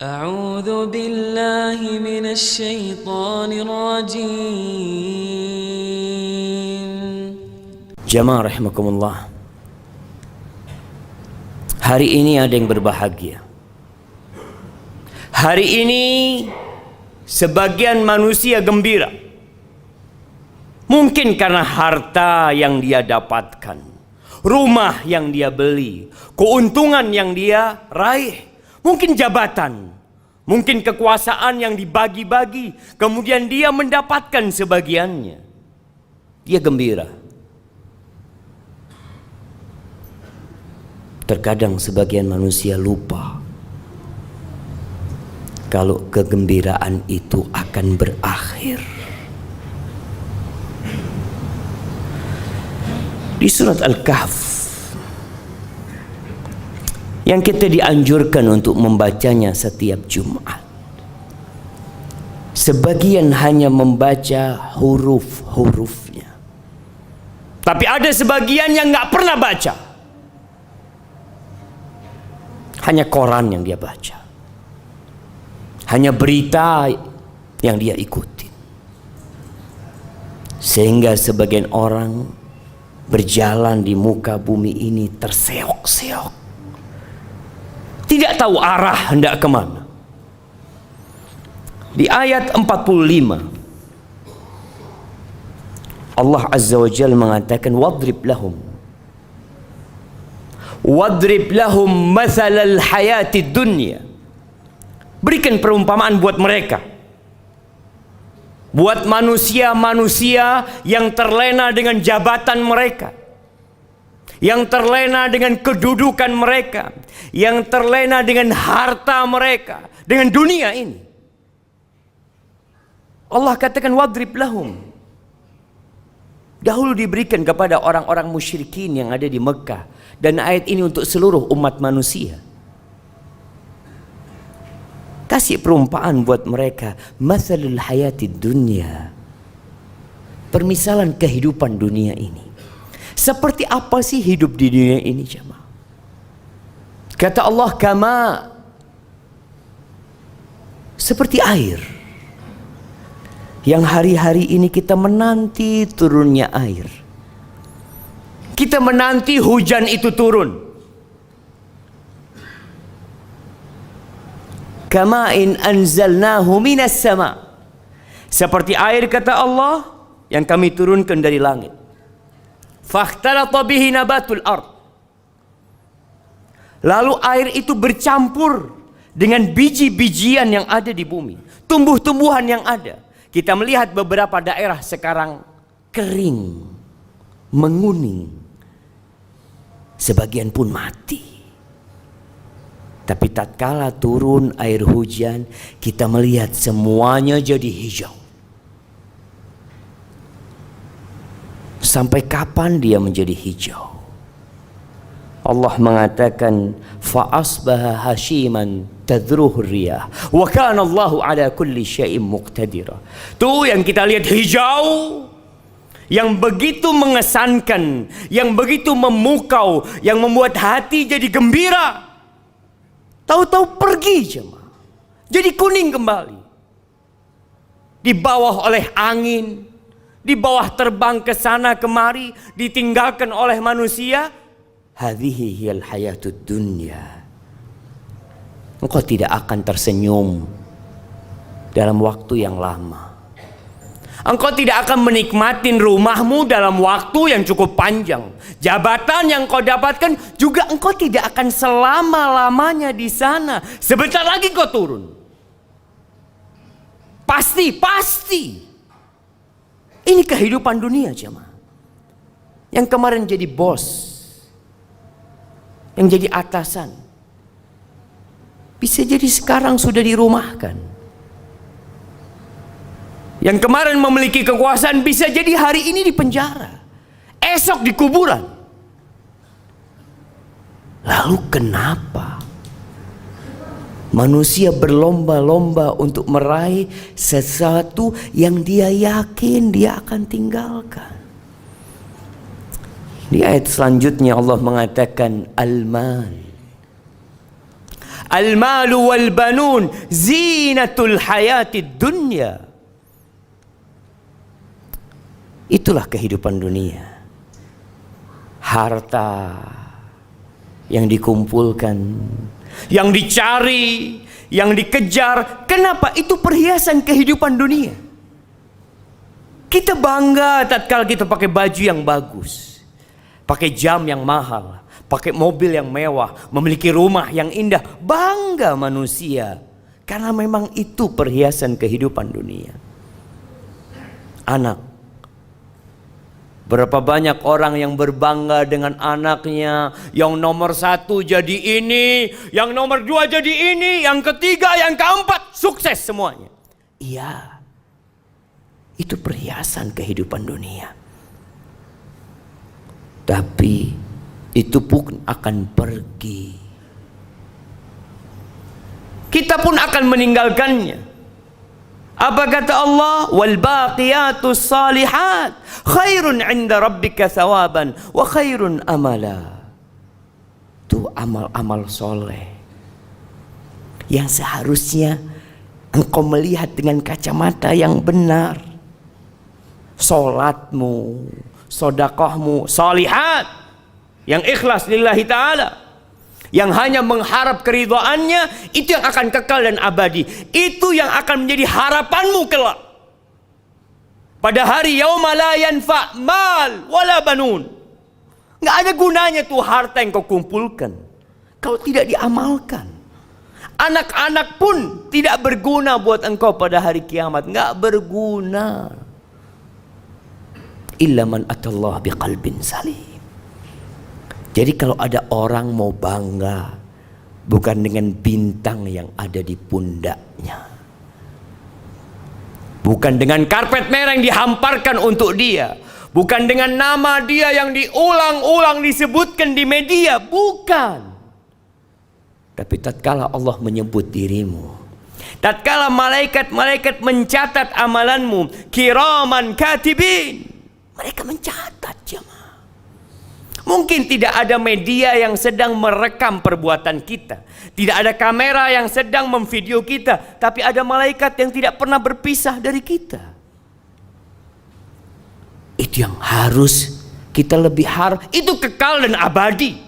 أعوذ بالله من الشيطان الرجيم. Jamaah rahimakumullah. Hari ini ada yang berbahagia. Hari ini sebagian manusia gembira. Mungkin karena harta yang dia dapatkan, rumah yang dia beli, keuntungan yang dia raih. Mungkin jabatan, mungkin kekuasaan yang dibagi-bagi, kemudian dia mendapatkan sebagiannya. Dia gembira. Terkadang sebagian manusia lupa kalau kegembiraan itu akan berakhir. Di surat Al-Kahf yang kita dianjurkan untuk membacanya setiap Jumat, sebagian hanya membaca huruf-hurufnya, tapi ada sebagian yang nggak pernah baca, hanya koran yang dia baca, hanya berita yang dia ikuti, sehingga sebagian orang berjalan di muka bumi ini terseok-seok, tidak tahu arah hendak kemana. Di ayat 45 Allah Azza wa Jalla mengatakan wadrib lahum mathalal hayati dunya. Berikan perumpamaan buat mereka, buat manusia-manusia yang terlena dengan jabatan mereka, yang terlena dengan kedudukan mereka, yang terlena dengan harta mereka, dengan dunia ini. Allah katakan wadrib lahum. Dahulu diberikan kepada orang-orang musyrikin yang ada di Mekah, dan ayat ini untuk seluruh umat manusia. Kasih perumpamaan buat mereka, mathalul hayatid dunya, permisalan kehidupan dunia ini. Seperti apa sih hidup di dunia ini, jemaah? Kata Allah, kama, seperti air yang hari-hari ini kita menanti turunnya air. Kita menanti hujan itu turun. Kama in anzalnahu minas sama, seperti air kata Allah yang kami turunkan dari langit. Fakhtalata bihi nabatul ard, lalu air itu bercampur dengan biji-bijian yang ada di bumi, tumbuh-tumbuhan yang ada. Kita melihat beberapa daerah sekarang kering, menguning, sebagian pun mati. Tapi tatkala turun air hujan, kita melihat semuanya jadi hijau. Sampai kapan dia menjadi hijau? Allah mengatakan fa asbaha hashiman tadruhu riyah wa kana Allahu ala kulli syai'in muqtadira. Tuh yang kita lihat hijau, yang begitu mengesankan, yang begitu memukau, yang membuat hati jadi gembira. Tahu-tahu pergi jemaah, jadi kuning kembali, di bawah oleh angin, di bawah terbang ke sana kemari, ditinggalkan oleh manusia. Hadhihi hiyal hayatud dunya. Engkau tidak akan tersenyum dalam waktu yang lama. Engkau tidak akan menikmatin rumahmu dalam waktu yang cukup panjang. Jabatan yang kau dapatkan juga engkau tidak akan selama-lamanya di sana. Sebentar lagi kau turun. Pasti. Ini kehidupan dunia, jemaah. Yang kemarin jadi bos, yang jadi atasan, bisa jadi sekarang sudah dirumahkan. Yang kemarin memiliki kekuasaan bisa jadi hari ini di penjara, esok di kuburan. Lalu kenapa manusia berlomba-lomba untuk meraih sesuatu yang dia yakin dia akan tinggalkan? Di ayat selanjutnya Allah mengatakan al-mal. Al-malu wal banun zinatul hayatid dunya. Itulah kehidupan dunia. Harta yang dikumpulkan, yang dicari, yang dikejar. Kenapa? Itu perhiasan kehidupan dunia. Kita bangga tatkala kita pakai baju yang bagus, pakai jam yang mahal, pakai mobil yang mewah, memiliki rumah yang indah. Bangga manusia, karena memang itu perhiasan kehidupan dunia. Anak, berapa banyak orang yang berbangga dengan anaknya, yang nomor 1 jadi ini, yang nomor 2 jadi ini, yang ketiga, yang keempat, sukses semuanya. Iya, itu perhiasan kehidupan dunia. Tapi itu pun akan pergi. Kita pun akan meninggalkannya. Apa kata Allah? Wal baqiyatus salihat khairun 'inda rabbika thawaban wa khairun amala. Itu amal-amal soleh yang seharusnya engkau melihat dengan kacamata yang benar. Solatmu, sedekahmu, salihat, yang ikhlas lillahi ta'ala, yang hanya mengharap keridhaannya, itu yang akan kekal dan abadi. Itu yang akan menjadi harapanmu kelak. Pada hari yauma la yanfa' mal wala banun. Nggak ada gunanya tuh harta yang kau kumpulkan kalau tidak diamalkan. Anak-anak pun tidak berguna buat engkau pada hari kiamat. Nggak berguna. Illa man atallah biqalbin salim. Jadi kalau ada orang mau bangga, bukan dengan bintang yang ada di pundaknya, bukan dengan karpet merah yang dihamparkan untuk dia, bukan dengan nama dia yang diulang-ulang disebutkan di media, bukan. Tapi tatkala Allah menyebut dirimu, tatkala malaikat-malaikat mencatat amalanmu, kiraman katibin, mereka mencatat, jemaah. Mungkin tidak ada media yang sedang merekam perbuatan kita, tidak ada kamera yang sedang memvideo kita, tapi ada malaikat yang tidak pernah berpisah dari kita. Itu yang harus kita lebih itu kekal dan abadi.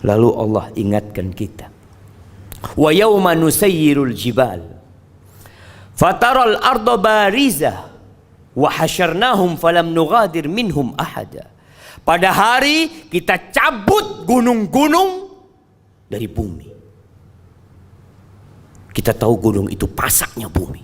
Lalu Allah ingatkan kita, wa yawma nusayyirul jibal fataral arda barizah wa hasyarnahum falam nughadir minhum ahada. Pada hari kita cabut gunung-gunung dari bumi. Kita tahu gunung itu pasaknya bumi.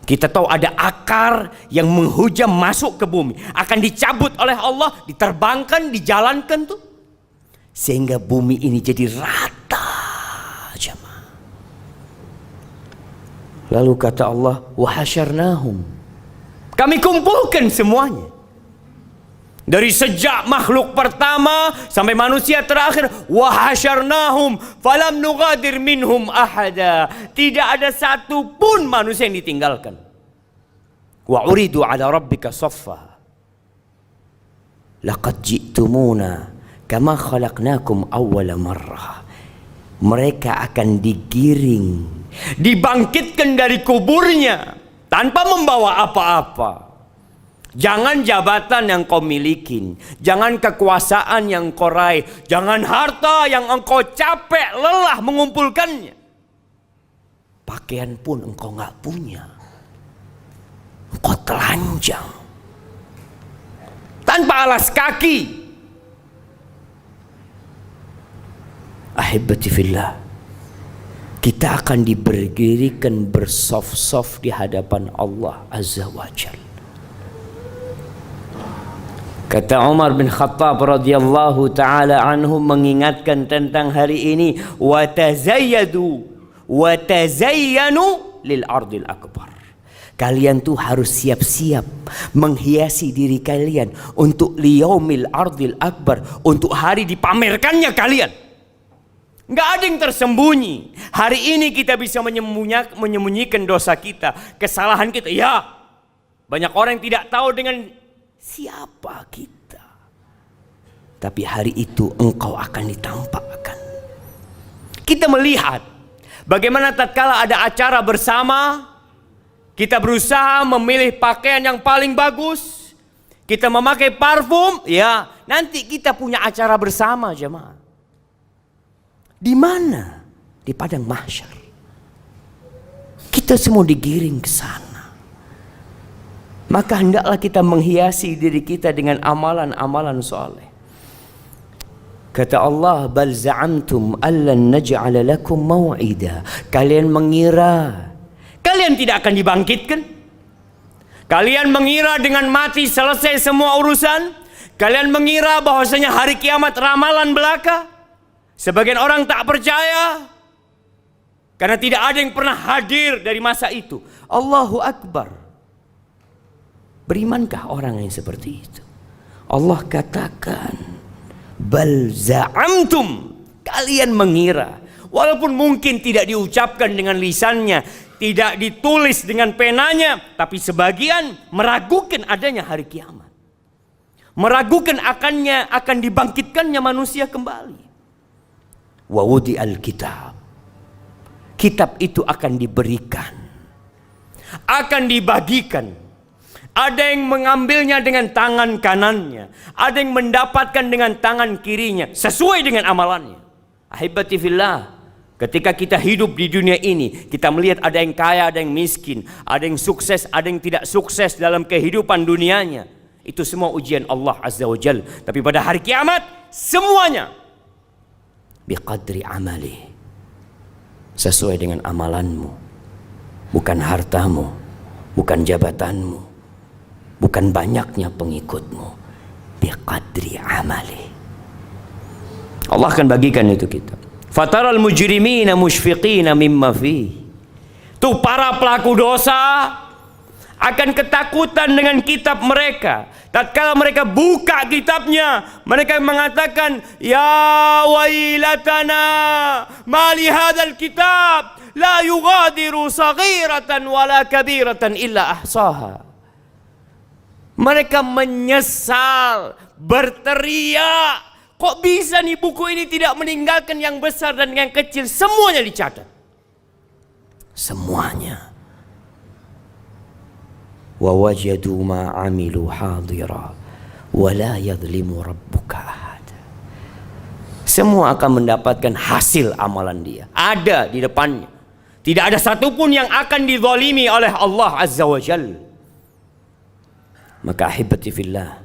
Kita tahu ada akar yang menghujam masuk ke bumi, akan dicabut oleh Allah, diterbangkan, dijalankan tuh, sehingga bumi ini jadi rata, jemaah. Lalu kata Allah, wa hasyarnahum, kami kumpulkan semuanya. Dari sejak makhluk pertama sampai manusia terakhir, wa hasyarnahum falam nughadir minhum ahada. Tidak ada satu pun manusia yang ditinggalkan. Wa uridu ala rabbika saffa laqad ji'tumuna kama khalaqnakum awwala marrah. Mereka akan digiring, dibangkitkan dari kuburnya tanpa membawa apa-apa. Jangan jabatan yang kau miliki, jangan kekuasaan yang kau raih, jangan harta yang engkau capek lelah mengumpulkannya. Pakaian pun engkau nggak punya, engkau telanjang, tanpa alas kaki. Ahibati fillah, kita akan diberdirikan bersaf-saf di hadapan Allah Azza wa Jalla. Kata Umar bin Khattab radhiyallahu taala anhu mengingatkan tentang hari ini, wa tazayyadu wa tazayyanu lil ardil akbar. Kalian tuh harus siap-siap menghiasi diri kalian untuk liyaumil ardil akbar, untuk hari dipamerkannya kalian. Nggak ada yang tersembunyi. Hari ini kita bisa menyembunyikan dosa kita, kesalahan kita. Ya, banyak orang yang tidak tahu dengan siapa kita. tapi hari itu engkau akan ditampakkan. Kita melihat bagaimana tatkala ada acara bersama, kita berusaha memilih pakaian yang paling bagus, kita memakai parfum, ya nanti kita punya acara bersama jemaah. Di mana? Di padang mahsyar. Kita semua digiring ke sana. Maka hendaklah kita menghiasi diri kita dengan amalan-amalan soleh. Kata Allah, bal za'amtum allan naj'ala lakum mau'ida. Kalian mengira kalian tidak akan dibangkitkan. Kalian mengira dengan mati selesai semua urusan. Kalian mengira bahwasanya hari kiamat ramalan belaka. Sebagian orang tak percaya karena tidak ada yang pernah hadir dari masa itu. Allahu Akbar. Berimankah orang yang seperti itu? Allah katakan, bal za'amtum, kalian mengira. Walaupun mungkin tidak diucapkan dengan lisannya, tidak ditulis dengan penanya, tapi sebagian meragukan adanya hari kiamat, meragukan akan dibangkitkannya manusia kembali. Wa wudi al-kitab, kitab itu akan diberikan, akan dibagikan. Ada yang mengambilnya dengan tangan kanannya, ada yang mendapatkan dengan tangan kirinya sesuai dengan amalannya. Ahibati fillah, ketika kita hidup di dunia ini, kita melihat ada yang kaya, ada yang miskin, ada yang sukses, ada yang tidak sukses dalam kehidupan dunianya. Itu semua ujian Allah Azza wa Jal. Tapi pada hari kiamat semuanya biqadri amali, sesuai dengan amalanmu, bukan hartamu, bukan jabatanmu, bukan banyaknya pengikutmu. Biqadri amali. Allah akan bagikan itu kitab. Fataral mujrimina musyfiqina mimma fi. Tuh para pelaku dosa akan ketakutan dengan kitab mereka. Tatkala mereka buka kitabnya, mereka mengatakan, ya wailatana ma li hadzal kitab la yughadiru saghiratan wala kabiratan illa ahsaha. Mereka menyesal, berteriak, kok bisa nih buku ini tidak meninggalkan yang besar dan yang kecil, semuanya dicatat. Semuanya. Wa wajadu ma amilu hadira wa la yadhlimu rabbuka ahad. Semua akan mendapatkan hasil amalan dia, ada di depannya. Tidak ada satupun yang akan dizalimi oleh Allah Azza wa Jalla. Maka ahibati fillah,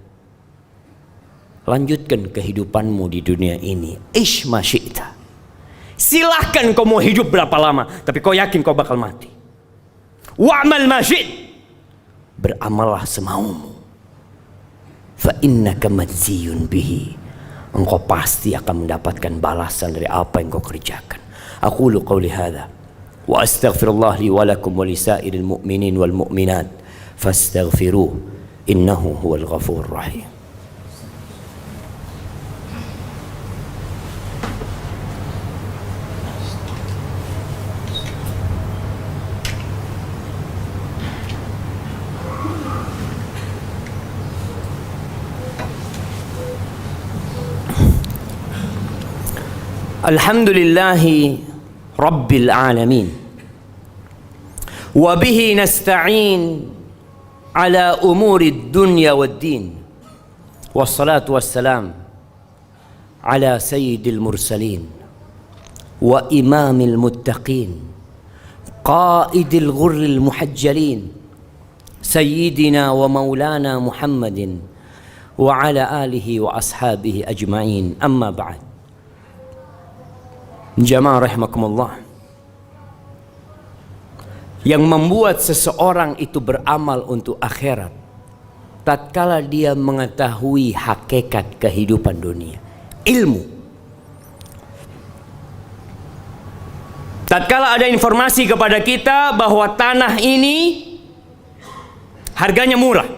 lanjutkan kehidupanmu di dunia ini. Ish ma syi'ta. Silahkan kau mau hidup berapa lama, tapi kau yakin kau bakal mati. Wa'mal ma syi'ta. Beramallah semaumu. Fa innaka majziyun bihi. Engkau pasti akan mendapatkan balasan dari apa yang kau kerjakan. Aqulu qawli hadza wa astaghfirullah li wa lakum wa lisairil mu'minin wal mu'minat fastaghfiruh innahu huwal ghafurur rahim. Alhamdulillahi Rabbil Alamin, wa bihi nasta'in ala umuri dunya wad din, wassalatu wassalam ala sayyidil mursalin wa imamil muttaqin qaidil ghurril muhajjalin sayyidina wa maulana Muhammadin wa ala alihi wa ashabihi ajma'in. Amma ba'd. Jamaah rahimakumullah, yang membuat seseorang itu beramal untuk akhirat tatkala dia mengetahui hakikat kehidupan dunia, ilmu. Tatkala ada informasi kepada kita bahwa tanah ini harganya murah,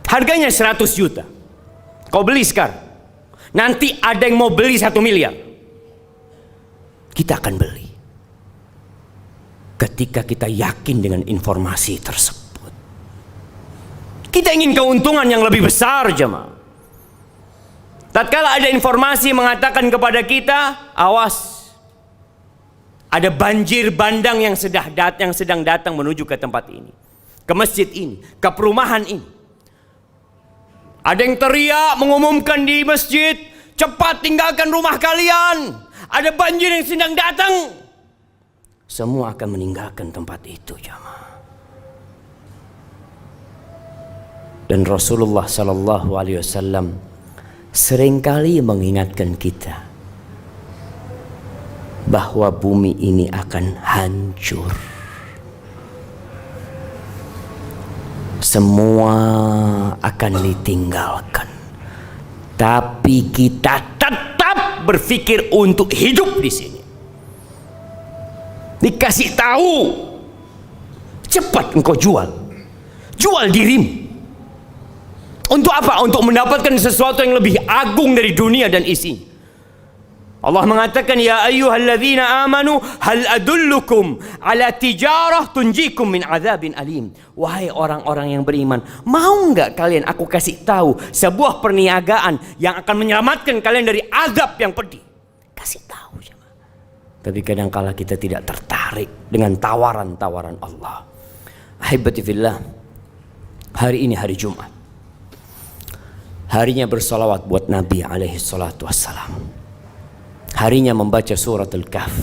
harganya 100 juta, kau beli sekarang, nanti ada yang mau beli 1 miliar, kita akan beli. Ketika kita yakin dengan informasi tersebut, kita ingin keuntungan yang lebih besar jemaah. Tatkala ada informasi mengatakan kepada kita, awas, ada banjir bandang yang sedang datang menuju ke tempat ini, ke masjid ini, ke perumahan ini. Ada yang teriak mengumumkan di masjid, cepat tinggalkan rumah kalian, ada banjir yang sedang datang. Semua akan meninggalkan tempat itu, jamaah. Dan Rasulullah sallallahu alaihi wasallam seringkali mengingatkan kita bahwa bumi ini akan hancur. Semua akan ditinggalkan. Tapi kita tetap berpikir untuk hidup di sini. Dikasih tahu, cepat engkau jual dirimu. Untuk apa? Untuk mendapatkan sesuatu yang lebih agung dari dunia dan isinya. Allah mengatakan, ya ayyuhalladzina amanu hal adullukum ala tijarah tunjikum min azabin alim. Wahai orang-orang yang beriman, mau enggak kalian aku kasih tahu sebuah perniagaan yang akan menyelamatkan kalian dari azab yang pedih? Kasih tahu, jemaah. Tapi kadangkala kita tidak tertarik dengan tawaran-tawaran Allah. Ahibati fillah, hari ini hari Jumat, harinya bersalawat buat Nabi alaihi salatu wassalam, harinya membaca surat Al-Kahf,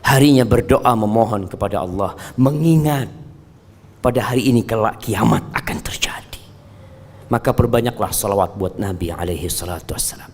harinya berdoa memohon kepada Allah, mengingat pada hari ini kelak kiamat akan terjadi. Maka perbanyaklah salawat buat Nabi alaihi salatu wassalam.